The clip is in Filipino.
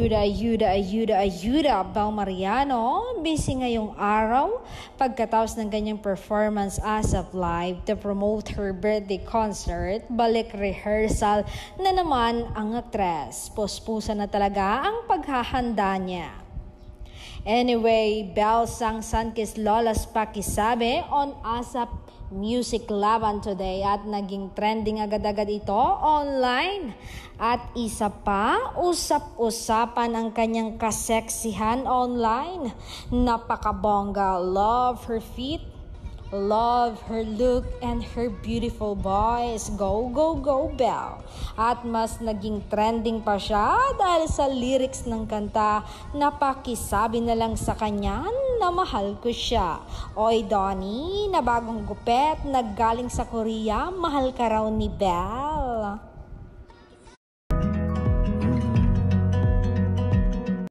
Ayuda, Bel Mariano. Busy ngayong araw pagkatapos ng kanyang performance as of live to promote her birthday concert. Balik rehearsal na naman ang aktres. Puspusa na talaga ang paghahanda niya. Anyway, Bel sang Sunkist Lola's Pakisabi on ASAP Music Laban today at naging trending agad-agad ito online. At isa pa, usap-usapan ang kanyang kaseksihan online. Napakabongga, love her feet, love her look and her beautiful voice. Go, Bel. At mas naging trending pa siya dahil sa lyrics ng kanta na pakisabi na lang sa kanya na mahal ko siya. Oy Donnie, na bagong gupet, naggaling sa Korea, mahal ka raw ni Bel.